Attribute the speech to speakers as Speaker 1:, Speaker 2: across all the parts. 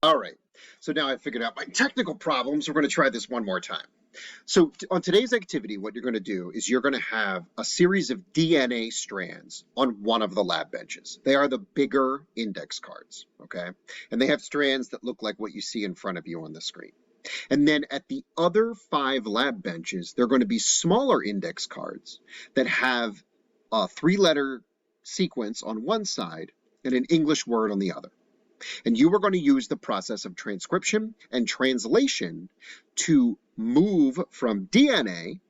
Speaker 1: All right, so now I've figured out my technical problems. We're going to try this one more time. So on today's activity, what you're going to do is you're going to have a series of DNA strands on one of the lab benches. They are the bigger index cards, okay? And they have strands that look like what you see in front of you on the screen. And then at the other 5 lab benches, they're going to be smaller index cards that have a 3-letter sequence on one side and an English word on the other. And you are going to use the process of transcription and translation to move from DNA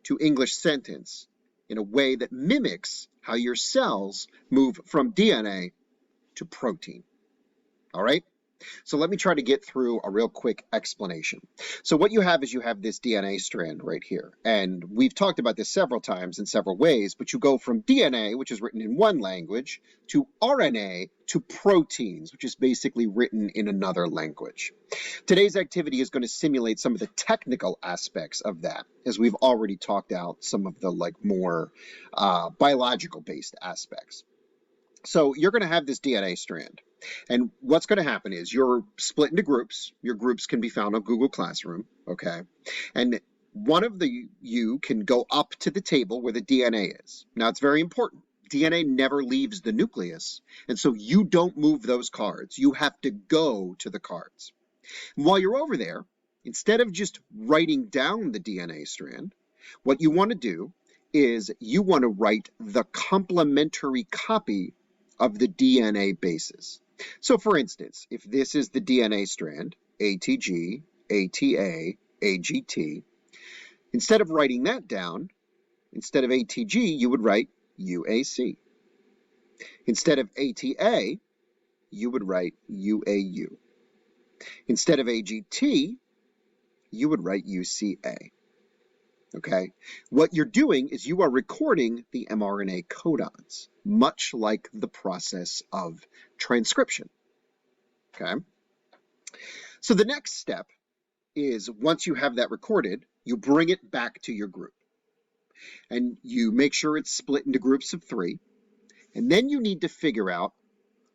Speaker 1: to English sentence in a way that mimics how your cells move from DNA to protein. All right? So let me try to get through a real quick explanation. So what you have is you have this DNA strand right here. And we've talked about this several times in several ways, but you go from DNA, which is written in one language, to RNA, to proteins, which is basically written in another language. Today's activity is going to simulate some of the technical aspects of that, as we've already talked out some of the more biological-based aspects. So you're going to have this DNA strand. And what's going to happen is you're split into groups. Your groups can be found on Google Classroom, okay? And one of you can go up to the table where the DNA is. Now, it's very important. DNA never leaves the nucleus, and so you don't move those cards. You have to go to the cards. And while you're over there, instead of just writing down the DNA strand, what you want to do is you want to write the complementary copy of the DNA bases. So for instance, if this is the DNA strand, ATG, ATA, AGT, instead of writing that down, instead of ATG, you would write UAC. Instead of ATA, you would write UAU. Instead of AGT, you would write UCA. Okay? What you're doing is you are recording the mRNA codons, much like the process of transcription. Okay? So the next step is once you have that recorded, you bring it back to your group. And you make sure it's split into groups of 3. And then you need to figure out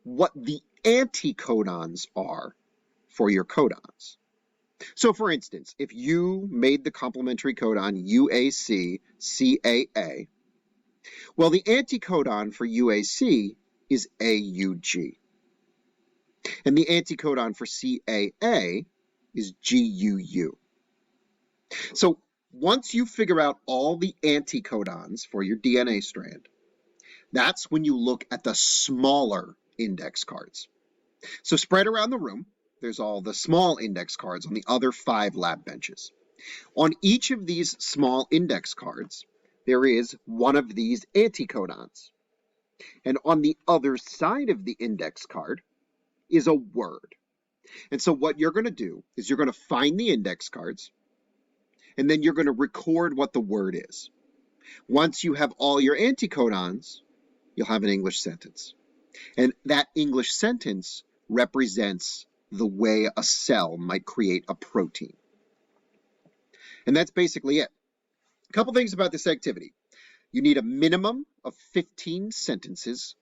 Speaker 1: what the anticodons are for your codons. So for instance, if you made the complementary codon UAC CAA, well, the anticodon for UAC is AUG. And the anticodon for CAA is GUU. So once you figure out all the anticodons for your DNA strand, that's when you look at the smaller index cards. So spread around the room, there's all the small index cards on the other 5 lab benches. On each of these small index cards, there is one of these anticodons. And on the other side of the index card is a word. And so what you're going to do is you're going to find the index cards, and then you're going to record what the word is. Once you have all your anticodons, you'll have an English sentence. And that English sentence represents the way a cell might create a protein. And that's basically it. A couple things about this activity. You need a minimum of 15 sentences.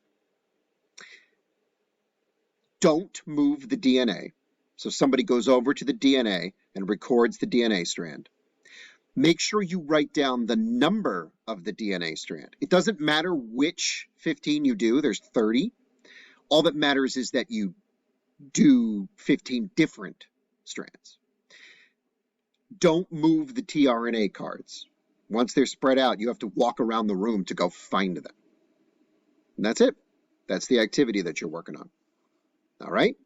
Speaker 1: Don't move the DNA. So somebody goes over to the DNA and records the DNA strand. Make sure you write down the number of the DNA strand. It doesn't matter which 15 you do. There's 30. All that matters is that you do 15 different strands. Don't move the tRNA cards. Once they're spread out, you have to walk around the room to go find them. And that's it. That's the activity that you're working on. All right?